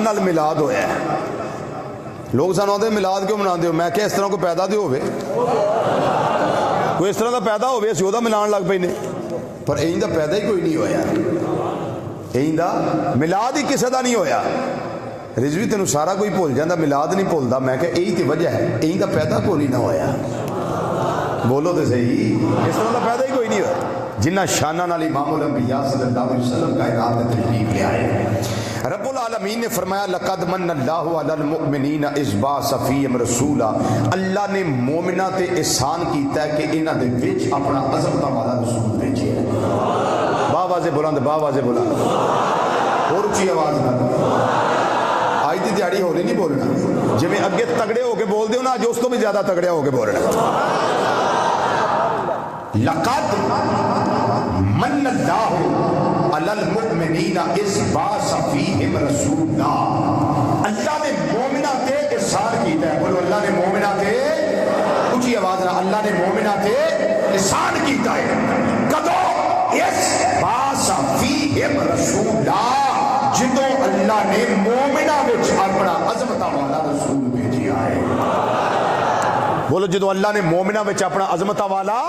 نال ملاد ہویا ہے. لوگ سانو آتے ملاد کیوں مناتے ہو؟ میں کہ اس طرح کوئی پیدا تو ہوئے, کوئی اس طرح کا پیدا ہوئے اسی وہ ملان لگ پے نے, پر این دا پیدا ہی کوئی نہیں ہویا, این دا ملاد ہی کسے دا نہیں ہویا. رضوی تینوں سارا کوئی بھول جاندہ, ملاد نہیں بھولدا. میں کہ یہی تے وجہ ہے, این دا پیدا کوئی نہ ہویا. بولو تو صحیح, اس طرح دا پیدا ہی کوئی نہیں ہویا. جنہ شانہ نال امام الانبیاء صلی اللہ علیہ وسلم کائنات میں تشریف لے آئے. رب العالمین نے فرمایا لقد من اللہ علی المؤمنین اذ بعث فیہم رسولا. اللہ نے مومنہ تے احسان کیتا ہے کہ انہاں دے وچ اپنا عظمت والا رسول بھیجے ہے. باواز بلند, باواز بلند, اور اونچی آواز نال. آج دی دیہڑی ہولی نہیں بولنا, جی میں اگے تگڑے ہو کے بول دیو نا, جو اس تو بھی زیادہ تگڑے ہو کے بولنا. لقد من اللہ علی المؤمنین اذ بعث فیہم رسولا. اللہ نے مومنہ تے احسان کیتا ہے. بولو اللہ نے مومنہ تے, اونچی آواز نہ, اللہ نے مومنہ تے احسان کیتا ہے. کدو؟ اذ بعث فیہم رسولا, جدو اللہ نے مومنہ وچ اپنا عظمت والا رسول بھیجیا ہے. بولو جدو اللہ نے مومنہ وچ اپنا عظمت والا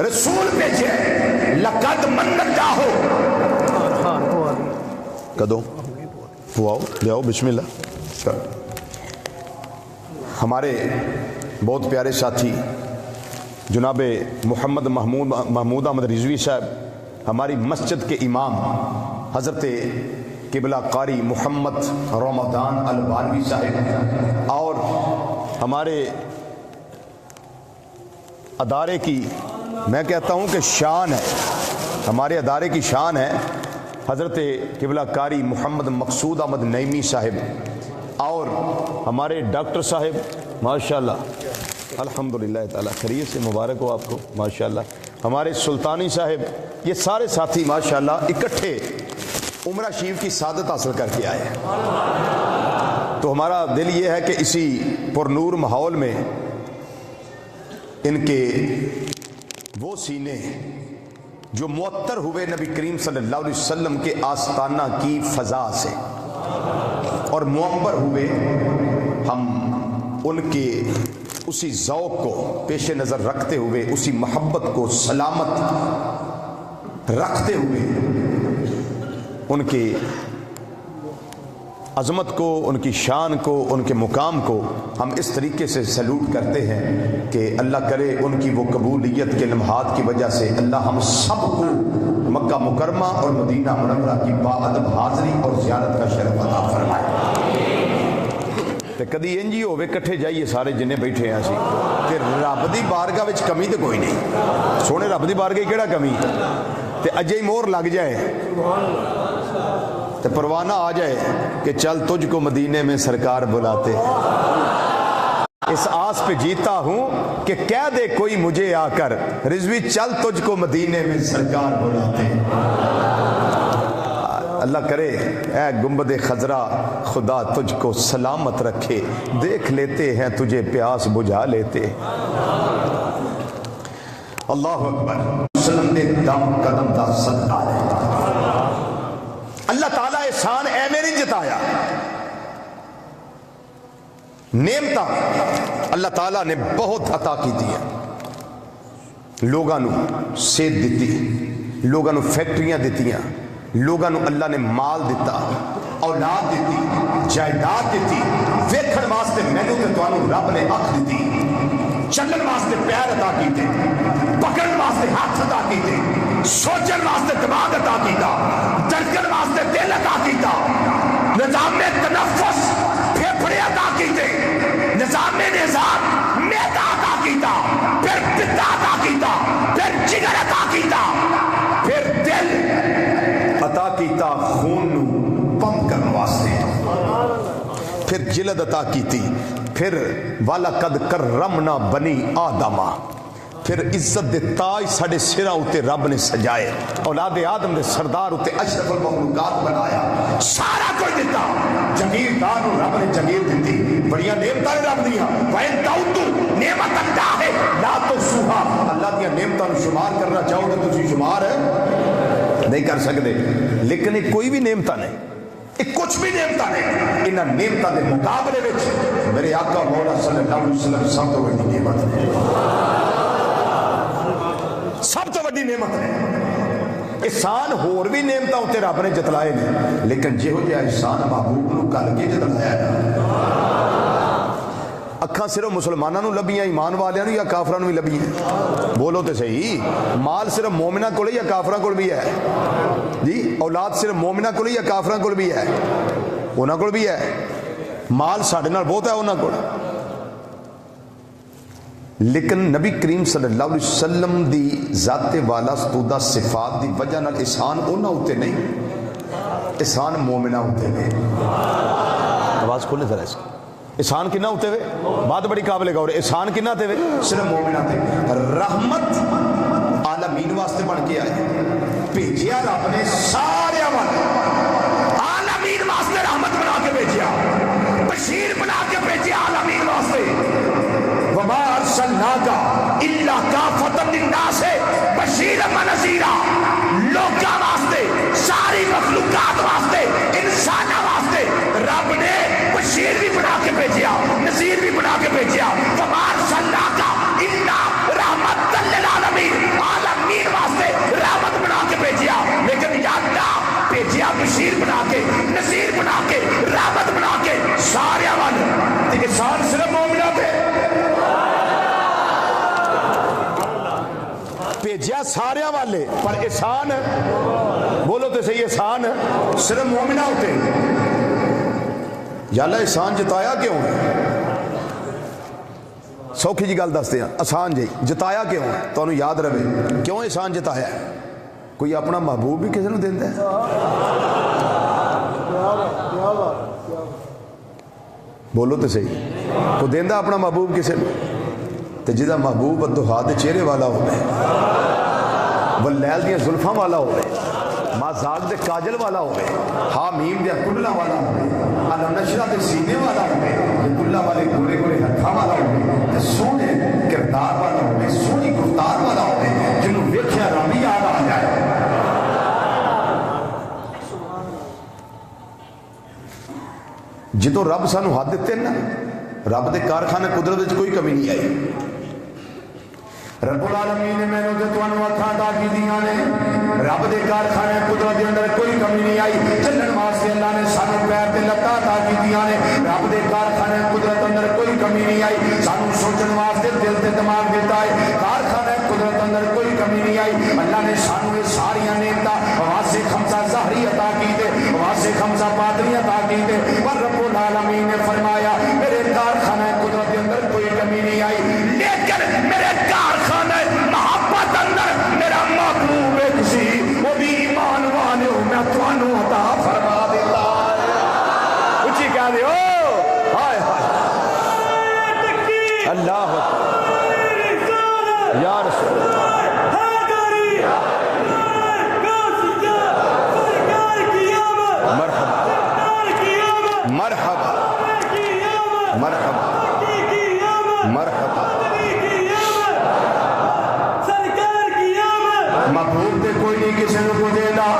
رسول بھیجیا ہے. لقد من اللہ, کدو وہ آؤ لے آؤ بسم اللہ. ہمارے بہت پیارے ساتھی جناب محمد محمود احمد رضوی صاحب, ہماری مسجد کے امام حضرت قبلہ قاری محمد رمضان البانوی صاحب, اور ہمارے ادارے کی میں کہتا ہوں کہ شان ہے, ہمارے ادارے کی شان ہے حضرت قبلہ قاری محمد مقصود احمد نعیمی صاحب, اور ہمارے ڈاکٹر صاحب ماشاءاللہ الحمدللہ تعالی خیریت سے مبارک ہو آپ کو ماشاءاللہ, ہمارے سلطانی صاحب, یہ سارے ساتھی ماشاءاللہ اکٹھے عمرہ شریف کی سعادت حاصل کر کے آئے. تو ہمارا دل یہ ہے کہ اسی پر نور ماحول میں ان کے وہ سینے جو معطر ہوئے نبی کریم صلی اللہ علیہ وسلم کے آستانہ کی فضا سے اور معمر ہوئے, ہم ان کے اسی ذوق کو پیش نظر رکھتے ہوئے, اسی محبت کو سلامت رکھتے ہوئے, ان کی عظمت کو, ان کی شان کو, ان کے مقام کو ہم اس طریقے سے سیلوٹ کرتے ہیں کہ اللہ کرے ان کی وہ قبولیت کے لمحات کی وجہ سے اللہ ہم سب کو مکہ مکرمہ اور مدینہ منورہ کی باادب حاضری اور زیارت کا شرف عطا فرمائے. تے کدی انجی ہوے کٹھے جائیے سارے جنہیں بیٹھے ہیں اسی, تے رب دی بارگاہ وچ کمی تے کوئی نہیں. سونے رب دی بارگاہ کیڑا کمی, تے اجے ہی مور لگ جائے تے پروانہ آ جائے کہ چل تجھ کو مدینے میں سرکار بلاتے. اس آس پہ جیتا ہوں کہ کہہ دے کوئی مجھے آ کر, رضوی چل تجھ کو مدینے میں سرکار بلاتے. اللہ کرے اے گنبد خضرا خدا تجھ کو سلامت رکھے, دیکھ لیتے ہیں تجھے پیاس بجھا لیتے. اللہ اکبر. وسلم دے دم قدم دا صدقہ ہے. اللہ تعالیٰ احسان اے میری جتایا, نعمتاں اللہ تعالیٰ نے بہت عطا کی دی ہے. لوگاں نو صحت دیتی, لوگاں نو فیکٹریاں دیتیاں, لوگاں نو اللہ نے مال دیتا, اولاد دیتی, جائیداد دیتی, ویکھن واسطے مینوں تے تانوں رب نے اکھ دیتی, چلن واسطے پیر عطا کیتے, پکڑن واسطے ہاتھ عطا کیتے, سوچن واسطے دماغ عطا کیتا, دھڑکن واسطے دل عطا کیتا, نظام تنفس پھیپھڑے عطا کیتے, نظام نظام معدہ عطا کیتا, پھر پتا عطا کیتا, پھر جگر عطا کیتا, پھر دل عطا کیتا خون نو پمپ کرنے واسطے, پھر جلد عطا کیتی, پھر وَلَقَدْ كَرَّمْنَا بَنِي آدَمَ, پھر عزت دے تاج ساڑے سرہ ہوتے رب نے سجائے, اولاد آدم دے سردار ہوتے اشرف المخلوقات بنایا, سارا کوئی دیتا. جگیردار رب نے جگیر دیتی, بڑیاں نعمتاں رب دیا. وَإِن تَعُدُّوا نِعْمَتَ اللَّهِ لَا تُحْصُوهَا, اللہ دیا نعمتاں شمار کرنا چاہو تو تسی شمار ہے نہیں کر سکتے. لیکن کوئی بھی نعمتاں نہیں, کچھ بھی نعمتاں نے، انہاں نعمتاں دے مقابلے وچ میرے آقا مولا صلی اللہ علیہ وسلم سب تو بڑی نعمت ہے، سب تو بڑی نعمت ہے۔ احسان ہور بھی نعمتاں تے رب نے جتلائے نے، لیکن جہو جہا احسان محبوب نو کل کے جتلایا ہے۔ اکھاں صرف مسلمانوں لبیاں، ایمان والیاں یا کافراں بھی لبیاں؟ بولو تے صحیح۔ مال صرف مومنہ کول یا کافراں کول بھی ہے؟ جی اولاد صرف مومنہ کول یا کافراں کول بھی ہے؟ انہاں کول بھی ہے۔ مال ساڈے نال بہت ہے انہاں کول، لیکن نبی کریم صلی اللہ علیہ وسلم دی ذات والا ستودہ صفات دی وجہ نال احسان انہاں ہوتے نہیں، احسان مومنہ ہوتے ہیں۔ آواز کھولنے ذرا اس کی۔ احسان کنا ہوتے ہوئے؟ بات بڑی قابل غور ہے۔ احسان کنا ہوتے ہوئے؟ صرف مومنہ تے۔ رحمت عالمین واسطے بن کے آئے، بھیجیا رب نے سارے عالمین واسطے رحمت بنا کے بھیجیا، بشیر بنا کے بھیجیا عالمین واسطے۔ وما ارسلناک الا کافۃ للناس بشیرا ونذیرا، لوکاں واسطے، ساری مخلوقات واسطے، انساناں واسطے رب نے بشیر بھی بنا کے بھیجیا، نذیر بھی بنا کے بھیجیا۔ وما ارسلناک الا رحمۃ للعالمین، عالمین واسطے رحمت بنا کے بھیجیا، لیکن یاد نہ بھیجیا بشیر بنا کے، نذیر بنا کے، رحمت بنا کے سارے والے۔ احسان صرف مومنہ پہ بھیجیا سارے والے، پر احسان بولو تو صحیح، احسان صرف مومنہ ہوتے۔ یا اللہ احسان جتایا کیوں ہے؟ سوکھی جی گل دستے ہیں، آسان جی جتایا کیوں ہے؟ تو انہوں یاد رہے کیوں احسان جتایا ہے؟ کوئی اپنا محبوب بھی کسی نے دیندہ ہے؟ بولو تو صحیح، کو دیندہ اپنا محبوب کسی نے؟ تو جدا محبوب الدہا دے چہرے والا ہوئے، واللیل دیاں زلفاں والا ہوئے، مازاق دے کاجل والا ہوئے، حامیم دے کلہ والا ہوئے، النشرہ دے سینے والا ہوئے، کلہ والے گورے گورے ہتھاں والا ہوئے، سونے کردار والا ہوئے، سونی گفتار والا ہوئے، جنہوں ویکھیا ربی یاد آ جائے۔ جدو رب سانو حد دیتے نا، رب دے کارخانے قدرت وچ کوئی کمی نہیں آئی۔ رب العالمین نے میں نے تانوں اکھاں عطا کیتیاں نے، رب دے کارخانے قدرت دے اندر کوئی کمی نہیں آئی۔ چلن واسطے اللہ نے سانو پیر تے لتاں عطا کیتیاں نے، رب دے کارخانے قدرت اندر کوئی کمی نہیں آئی۔ سانو سوچن واسطے دل تے دماغ دیتا ہے، کارخانے قدرت اندر کوئی کمی نہیں آئی۔ اللہ نے سانو یہ ساری نعمتاں واسطے خمسہ ظاہری عطا کیتے، واسطے خمسہ باطنی عطا کیتے، پر رب العالمین نے فرمایا میرے کارخانے قدرت کے اندر کوئی کمی نہیں آئی، لیکن میرے کارخانے محبت اندر میرا محبوب ایک سی، وہ بھی ایمان والے ہو، میں تانوں عطا فرما دیتا ہے۔ اچھی کہہ دے او ہائے ہائے اللہ یا رسول مرحبا مرحبا مرحبا مرحبا۔ محبوب دے کوئی نہیں کسی کو دے دا،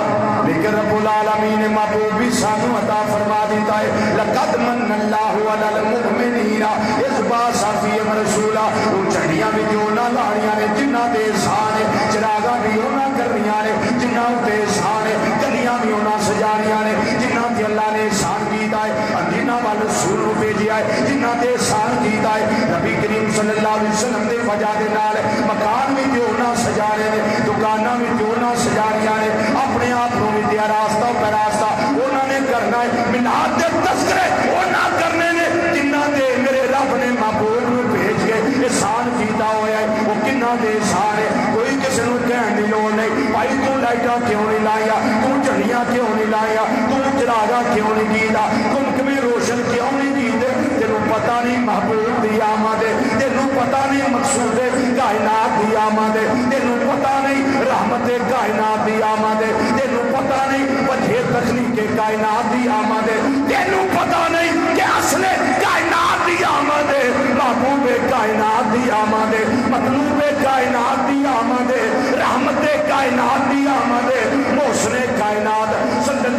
لیکن رب العالمین نے محبوب بھی سانو عطا فرما دیتا ہے۔ لقد من اللہ علی المؤمنین اذ بعث فیہم رسولا، وہ چڑیاں بھی انہاں لاڑیاں نے جنہاں دے احسان ہے، چراغاں بھی انہاں کرنیاں نے جنہاں تے احسان ہے، گلیاں بھی انہاں سجانیاں نے جنہاں تے اللہ نے احسان کیتا ہے، جنہاں وال رسول نو بھیجیا ہے جنہاں تے احسان کیتا ہے۔ نبی کریم صلی اللہ علیہ وسلم دے وجہ دے نال مکان بھی تے انہاں سجا رہے نے، دکاناں بھی تے انہاں سجا رہیاں نے، اپنے آپ کو بھی تے راستہ پیراستہ انہاں نے کرنا ہے، میلاد دے تذکرے انہاں کرنے نے جنہاں تے میرے رب نے محبوب نو بھیج کے احسان کیتا ہویا ہے۔ وہ کنہاں دے احسان ہے؟ کوئی کسی نو کہن دی لوڑ نہیں، بھائی تو لائٹاں کیوں نہیں لائیا، تو جھڑیاں کیوں نہیں لائیا، تو چراغاں کیوں نہیں کیتا، تم کبھی روشن کیوں نہیں کیتے؟ تینوں پتہ نہیں محبوب دی آمد ہے، تینوں پتہ نہیں مقصود کائنات دی آمد ہے، تینوں پتہ نہیں رحمت کائنات دی آمد ہے، تینوں پتہ نہیں وجہ تخلیق کائنات دی آمد ہے، تینوں پتہ نہیں کہ اصل کائنات دی آمد ہے، محبوب کائنات دی آمد ہے، مطلوب کائنات دی آمد ہے، رحمت کائنات دی آمد ہے، محسن کائنات صلی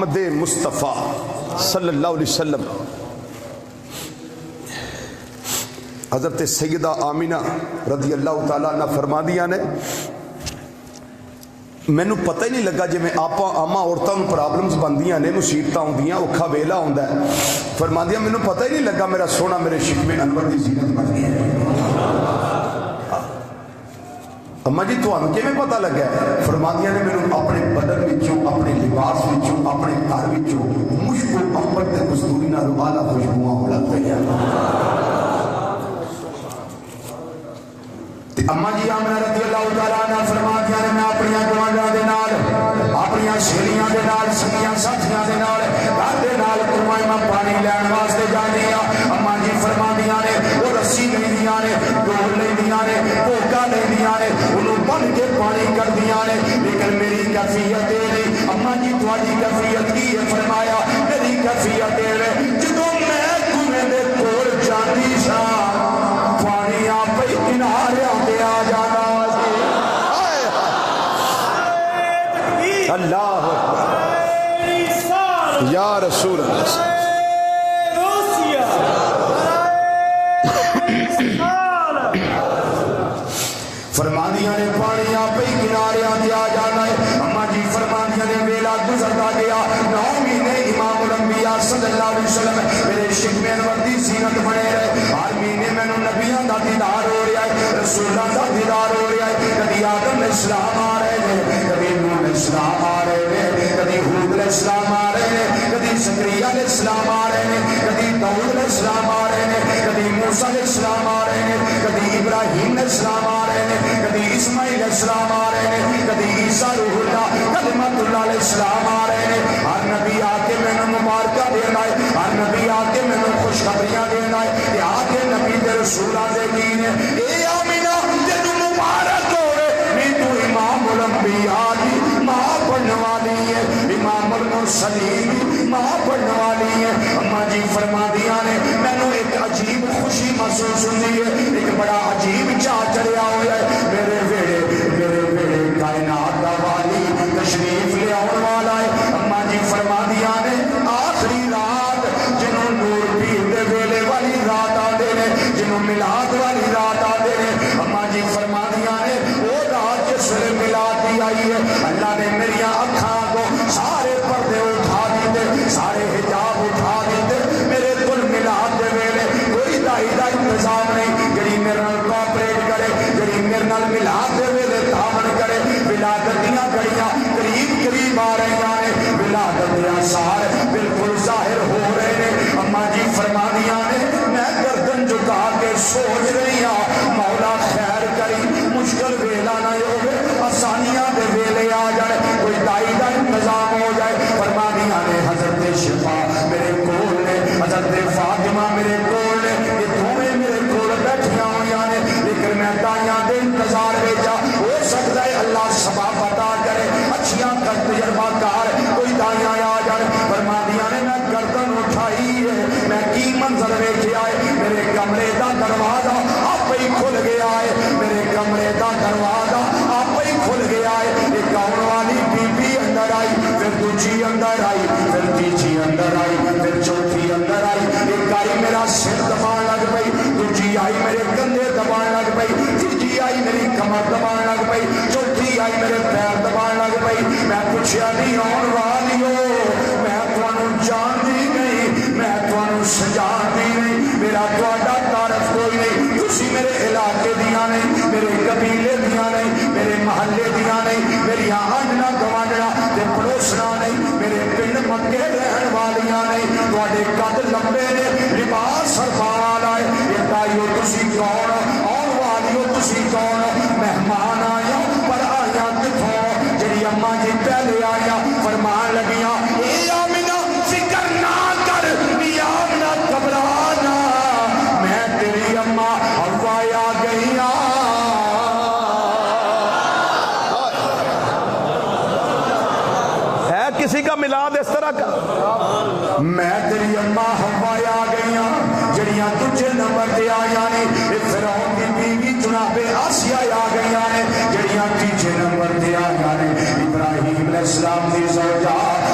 محمد مصطفیٰ صلی اللہ علیہ وسلم حضرت سیدہ آمینہ رضی اللہ تعالیٰ عنہ فرما دیا نے مینو پتہ ہی نہیں لگا جی میں آپ آما عورتوں پرابلمس بندیاں نے مصیبت ہوندیاں اوکھا ویلا ہوندا ہے فرما دیا مینو پتہ ہی نہیں لگا میرا سونا میرے شکم انور دی زینت بن گئی ہے اما جی تمہیں کیویں پتہ لگا ہے فرما دیا نے مینو اپنے بدن وچوں اپنے لباس وچوں اپنے گھر وچوں مشک و عنبر تے کستوری نال اعلی خوشبوواں ہون لگ پئیاں اما جی آمنہ رضی اللہ تعالیٰ عنہ فرماتی ہیں میں اپنی گوانڈاں دے نال اپنی سہیلیاں دے نال سکیاں ساتھیاں دے نال گھر دے نال کنویں میں پانی لین واسطے جاندی ہاں اما جی فرماندیاں نے وہ رسی لیندیاں نے ڈول لیندیاں نے پوکا لیندیاں نے انہوں بن کے پانی کردیاں نے لیکن میری کیفیت نہیں اما جی تہاڈی کیفیت کی ہے فرمایا میری کیفیت ہے جدوں میں کنویں دے کول جاندی ساں پانی آپ ہی کنارے آ جانا اللہ یا رسول اللہ فرماندیاں نے پانی آپ ہی کنارے آ جانا ہے اما جی فرماندیاں نے ویلا گزرتا گیا 9 مہینے امام الانبیاء صلی اللہ علیہ وسلم میرے شکم انور دی زینت بنے رہے ہر مہینے میں نبیاں دا دیدار ہو رہا ہے رسولاں دا دیدار ہو رہا ہے کبھی آدم علیہ السلام آ رہے ہیں کبھی نوح علیہ السلام آ رہے ہیں کبھی ہود علیہ السلام آ رہے ہیں کبھی زکریا علیہ السلام آ رہے ہیں کبھی داؤد علیہ السلام آ رہے ہیں کبھی موسیٰ علیہ السلام آ رہے ہیں کبھی ابراہیم علیہ السلام آ رہے ہیں کبھی اسماعیل علیہ السلام آ رہے ہیں کبھی عیسیٰ روح اللہ کلمۃ اللہ علیہ السلام آ رہے ہیں ہر نبی آ کے میں نے مبارکہ دینا ہے ہر نبی آ کے میں نے خوشخبریاں دینا ہے کہ آ کے نبی دے رسولہ دے دین ہے اے آمینہ تینوں مبارک ہوئے میں تو امام الانبیاء دی ماں پڑھنے والی ہے امام المرسلین ماں پڑھنے والی ہے اما جی فرما دیا نے میں نے ایک عجیب خوشی محسوس ہوئی ہے ایک بڑا عجیب چاہ چڑھیا ہوا ہے میرے ویڑے کائنات دا والی تشریف لے آن والا ہے اما جی فرما دیا نے آخری رات جنہوں نور پیر دے ویلے والی رات آدھے نے جنہوں ملاد والی رات آدھے نے اما جی فرما دیا نے وہ رات جس ویلے ملاد دی آئی ہے اللہ نے میری اکھاں کو سارے پردے اٹھا دیتے سارے حجاب اٹھا دیتے میرے کل ملاد دے ویلے کوئی دائی دا انتظام نہیں جڑی میرے نال کوپریٹ کرے جڑی میرے نال ملاد دے ویلے تعاون کرے ولادت دیاں گھڑیاں قریب آ رہی ہیں ولادت دے آثار بالکل ظاہر ہو رہے ہیں اما جی فرما دیا نے میں گردن جھکا کے سوچ رہی ہوں مولا خیر کری مشکل ویلا نہ ہوئے آسانیاں دے ویلے آ جائے کوئی دائی دا انتظام ہو جائے فرما دیا نے حضرت شفا میرے کول نے حضرت فاطمہ میرے کول نے یہ دونوں میرے کول بیٹھیاں ہوئی نے لیکن میں دائیاں دے انتظار بھیجا ہو سکتا ہے اللہ سبب عطا کرے اچھیاں کر تجربہ کار کوئی دائیاں آ جائے فرما دیا نے میں گردن اٹھائی ہے میں کی منظر ویکھے آئے میرے کمرے دا دروازہ آپ ہی کھل گیا ہے میرے کمرے دا دروازہ آپ ہی کھل گیا ہے ایک آن والی بی بی اندر آئی پھر دوجی اندر آئی پھر تیجی اندر آئی پھر چوتھی اندر آئی ایک آئی میرا سر دبان لگ پئی دوجی آئی میرے کندھے دبان لگ پئی تیجی آئی میری کمر دبان لگ پئی چوتھی آئی میرے پیر دبان لگ پئی میں پوچھیا نہیں آن والی ہو میں تانوں جانتی نہیں میں تانوں سجانتی نہیں میرا تہاڈا تعارف کوئی نہیں تسی میرے علاقے دیاں نہیں میرے قبیلے دیاں نہیں میرے محلے دیاں نہیں میری آنجنا گوانڈنا تے پڑوسنا نہیں میرے پنڈ مکے رہن والیاں نہیں تہاڈے قد لمبے نے لباس سرفا والا ہے یہ تائیو تسی کون آن والیو تسی کون مہمان آیا پر آیا کتھوں جڑی اما جی پہلے آیا فرمان لگیاں اے آمینہ فکر نہ کر یا آمینہ گھبرانا میں تیری اما حوا آ گئی ہے کسی کا میلاد اس طرح کا میں تیری اما حوا آ گئی جڑیاں تجھے نمبر دے آیا نے فرعون دی بیوی جناب آسیہ آ گئی نے جڑیاں تیجے نمبر دے آیا نے ابراہیم علیہ السلام دی زوجہ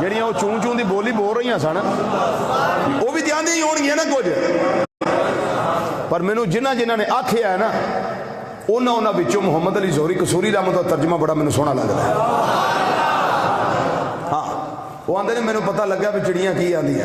ਜਿਹੜੀਆਂ ਉਹ ਚੂੰ ਚੂੰ ਦੀ ਬੋਲੀ ਬੋਲ ਰਹੀਆਂ ਸਨ ਉਹ ਵੀ ਧਿਆਨ ਦੀ ਹੋਣਗੀਆਂ ਨਾ ਕੁਝ। ਪਰ ਮੈਨੂੰ ਜਿਨ੍ਹਾਂ ਜਿਨ੍ਹਾਂ ਨੇ ਆਖਿਆ ਨਾ ਉਹਨਾਂ ਵਿੱਚੋਂ ਮੁਹੰਮਦ ਅਲੀ ਜ਼ੋਹਰੀ ਕਸੂਰੀ ਰਹਿਮਤ ਦਾ ਤਰਜਮਾ ਬੜਾ ਮੈਨੂੰ ਸੋਹਣਾ ਲੱਗਦਾ ਹੈ। ਹਾਂ ਉਹ ਆਂਦੇ ਨੇ ਮੈਨੂੰ ਪਤਾ ਲੱਗਾ ਵੀ ਚਿੜੀਆਂ ਕੀ ਆਂਦੀਆਂ।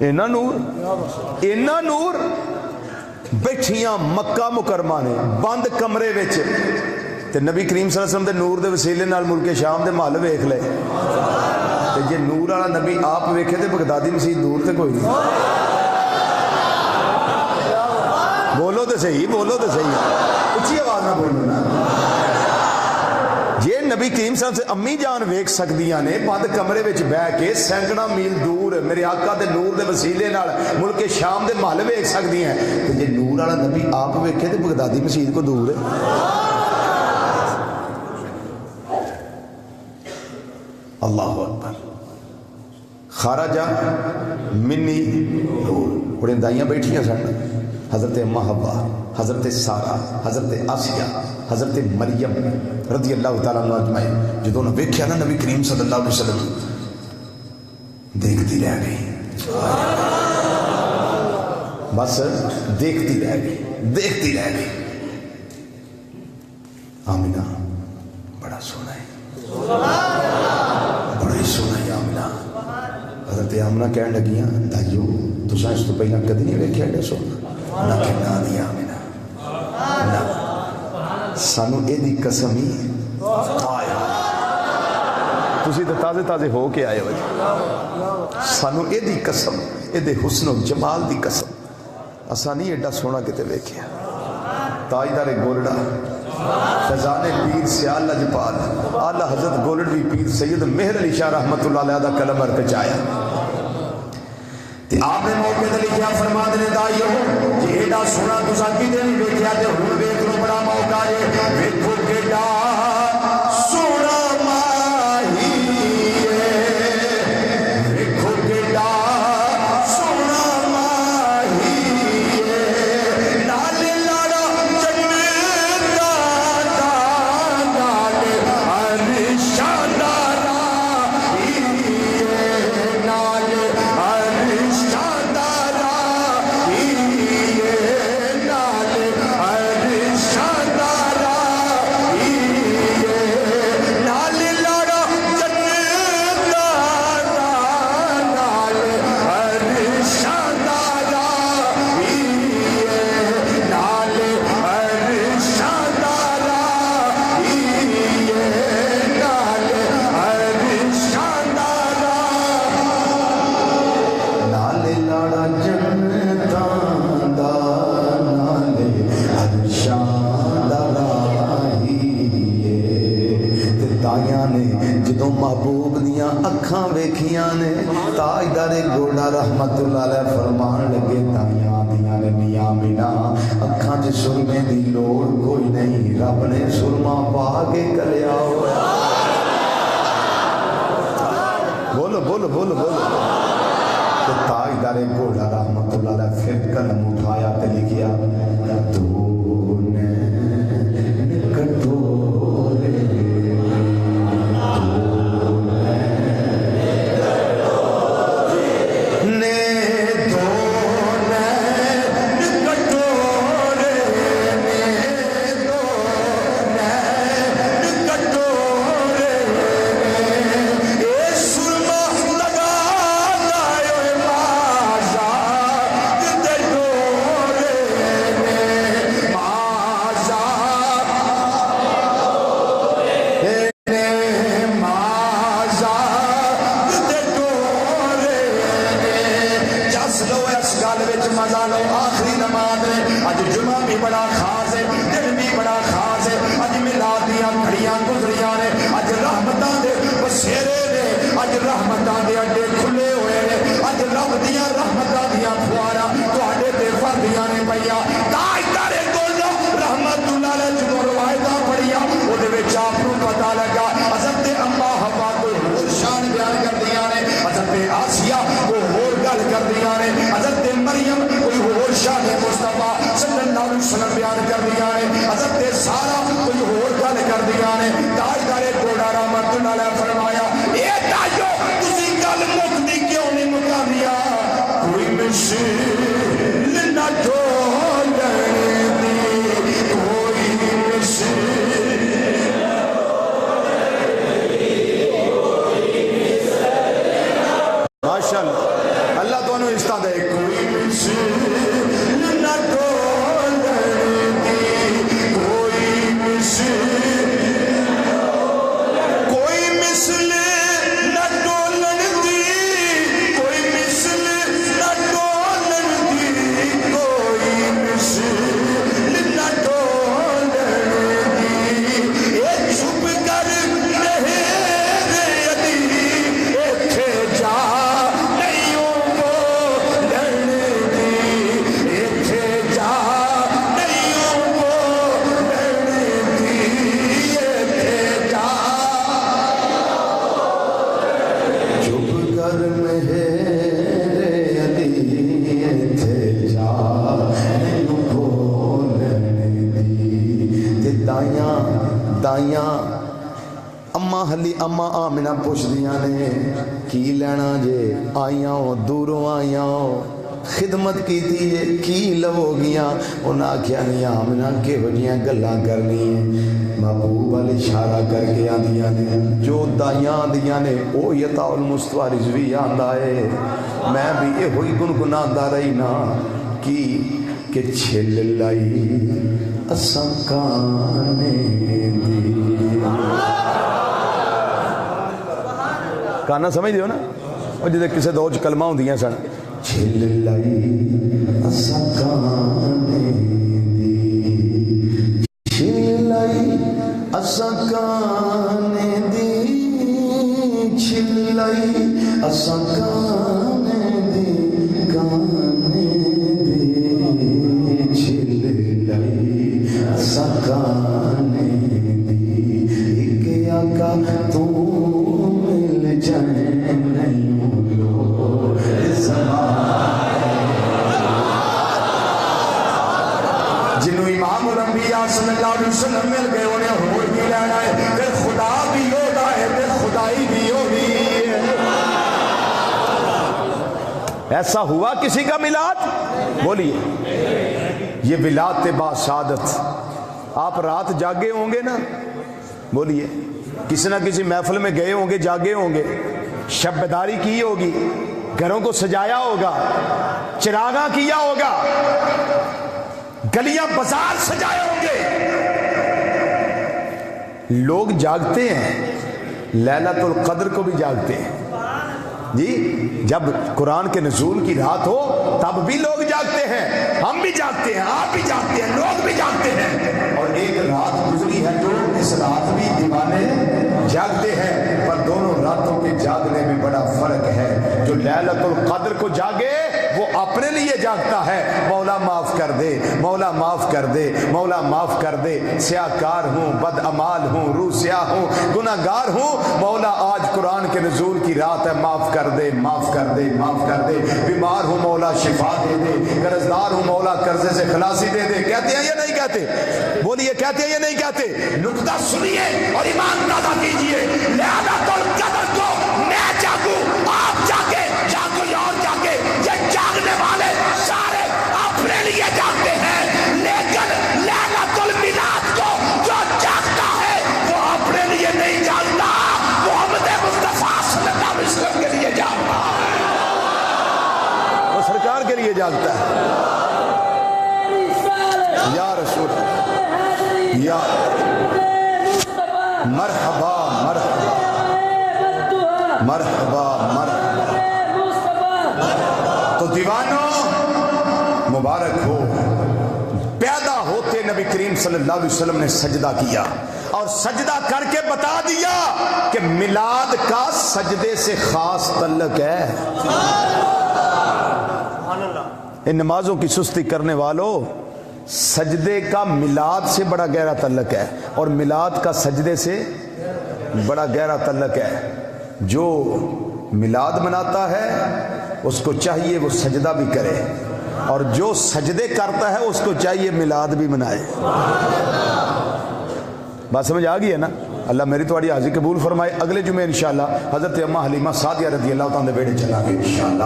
اینا نور، اینا نور بیٹھیاں مکہ مکرمہ نے بند کمرے وچ تے نبی کریم صلی اللہ علیہ وسلم دے نور دے وسیلے نال ملک شام دے محل ویکھ لے تے جے نور والا نبی آپ ویکھے تے بغدادی مسجد دور تے کوئی نہیں. بولو تے صحیح، بولو تے صحیح، اچھی آواز نہ بولو نا. جے نبی کریم صلی اللہ علیہ وسلم امی جان ویکھ سکدیاں نے بند کمرے وچ بیٹھ کے سینکڑا میل دور میرے آقا دے نور دے وسیلے نال ملک شام دے محل ویکھ سکدیاں تے جے نور والا نبی آپ ویکھے تے بغدادی مسجد کو دور ہے. اللہ اکبر. خارجہ منی نور. بڑے دائیاں بیٹھیاں سن، حضرت اما حوا، حضرت سارہ، حضرت آسیہ، حضرت مریم رضی اللہ تعالیٰ عنہ اجمعین. جدوں نے ویکھیا نا نبی کریم صلی اللہ علیہ وسلم دیکھتی رہ گئی، بس دیکھتی رہ گئی، دیکھتی رہ گئی. آمینہ بڑا سونا ہے، بڑا ہی سونا ہے آمینہ. حضرت آمنہ کہنے لگیاں دائیو تساں اس تو پہلا کدی نہیں ویکھیا ایڈا سونا؟ نہ کہ نہ دی آمنہ نہ، سانو اے دی قسم ہی آیا. تسی تو تازے تازے ہو کے آئے ہو جی. سانو اے دی قسم، اے دے حسن و جمال دی قسم، اساں نہیں ایڈا سونا کتے ویکھیا. تاجدار گولڑا خزانے پیر سیال لجپال اعلیٰ حضرت گولڑوی پیر سید مہر علی شاہ رحمت اللہ علیہ دا کلم ارکچ آیا تے آپ نے موقع تے لکھیا فرما دے دائیو جے ایڈا سونا تساں کدے نہیں ویکھیا تے ہن ویکھ لو بڑا موقع ہے. ویکھو کیڈا سونا ماہی ہے، ویکھو کیڈا سونا ماہی ہے، نال لاڑا جنت دا نال عرشاں دا راہی ہے، نال عرشاں دا راہی ہے، نال عرشاں دا راہی ہے، نال لاڑا جنت دا نال عرشاں دا راہی ہے، نال عرشاں دا راہی ہے، نال عرشاں دا نال لاڑا جنتاں دا نال عرشاں دا راہی ہے. تے دائیاں نے جدوں محبوب دیاں اکھاں ویکھیاں نے تاجدار گوڑا رحمت اللہ علیہ فرمان لگے دائیاں دیاں نے میاں مینا اکھاں چ سرمے دی لوڑ کوئی نہیں، رب نے سرما پا کے کلیا ہوا. بولو بولو بولو بولو. تو تاجدار گوڑا رحمت اللہ علیہ پھر قلم اٹھایا تے لکھیا تو نے کٹورے اللہ تو انہوں اس طرح دے کوئی مثل نہ ڈولن دی کوئی مثل نہ ڈولن دی کوئی مثل نہ ڈولن دی کوئی مثل نہ ڈولن دی اے چھپ کر رہے علی ایتھے جا نہیں بولن دی ایتھے جا نہیں بولن دی ایتھے جا چپ کر میرے علی ایتھے جا نہیں بولن دی تے دائیاں دائیاں اما حلی اما آمنہ پوچھ دیاں نے کی لینا جے آئیاں ہو دوروں آئیاں ہو خدمت کی تھی جے کی لو گیاں انہاں کیا نہیں آمنہ کے وجیاں گلاں کرنی ہیں محبوب علی اشارہ کر کے آدیاں نے جو دائیاں دیاں نے او یتا المستوى رضوی آندہ ہے میں بھی یہ ہوئی گنگناں دا رہی نا کی کہ چھل لائی اساں کانے دی کانا سمجھ دیو نا اور جدے کسے دور چ کلمہ ہوں دیاں سن چھل لائی اساں کانے دی چھل لائی اساں کانے دی چھل لائی اساں کانے دی کانے دی چھل لائی اساں کانے دی ایک آقا تو مل جائے نہیں لو جنہوں امام الانبیاء صلی اللہ علیہ وسلم مل گئے انہیں ہوئی بھی لینا ہے پھر خدا بھی ہوتا ہے پھر خدائی بھی ہوگی ہے ایسا ہوا کسی کا میلاد بولیے یہ ولادت با سعادت آپ رات جاگے ہوں گے نا بولیے کسی نہ کسی محفل میں گئے ہوں گے جاگے ہوں گے شب بیداری کی ہوگی گھروں کو سجایا ہوگا چراغاں کیا ہوگا گلیاں بازار سجائے ہوں گے لوگ جاگتے ہیں لیلۃ القدر کو بھی جاگتے ہیں جی جب قرآن کے نزول کی رات ہو تب بھی لوگ جاگتے ہیں ہم بھی جاگتے ہیں آپ بھی جاگتے ہیں لوگ بھی جاگتے ہیں اور ایک رات گزری ہے جو اس رات بھی دیوانے جاگتے ہیں پر دونوں راتوں کے جاگنے میں بڑا فرق ہے جو لیلۃ القدر کو جاگے وہ اپنے لیے جاگتا ہے مولا معاف کر دے مولا معاف کر دے مولا معاف کر دے سیاہ کار ہوں بد امال ہوں روح سیاہ ہوں گناہ گار ہوں مولا آج قرآن کے نزول کی رات ہے معاف کر دے معاف کر دے معاف کر دے بیمار ہوں مولا شفا دے دے قرضدار ہوں مولا قرضے سے خلاصی دے دے کہتے ہیں یا نہیں کہتے بولیے کہتے ہیں یا نہیں کہتے نقطہ سنیے اور ایمان تازہ کیجئے لیلۃ القدر کو میں جاگوں آپ جاگے یا کوئی اور جاگے یہ جاگنے والے سارے اپنے لیے جاگتے ہیں لیکن لیلۃ المیلاد کو جو جاگتا ہے وہ اپنے لیے نہیں جاگتا محمد مصطفیٰ صلی اللہ علیہ وسلم کے لیے جاگتا ہے وہ سرکار کے لیے جاگتا ہے یا رسول یا مرحبا مرحبا مرحبا مرحبا تو دیوانوں مبارک ہو پیدا ہوتے نبی کریم صلی اللہ علیہ وسلم نے سجدہ کیا اور سجدہ کر کے بتا دیا کہ میلاد کا سجدے سے خاص تعلق ہے ان نمازوں کی سستی کرنے والوں سجدے کا میلاد سے بڑا گہرا تعلق ہے اور میلاد کا سجدے سے بڑا گہرا تعلق ہے جو میلاد مناتا ہے اس کو چاہیے وہ سجدہ بھی کرے اور جو سجدے کرتا ہے اس کو چاہیے میلاد بھی منائے بات سمجھ آ گئی ہے نا اللہ میری تھوڑی حاضری قبول فرمائے اگلے جمعے انشاءاللہ حضرت اماں حلیمہ سعدیہ رضی اللہ تعالیٰ بیڑے چلا گے انشاءاللہ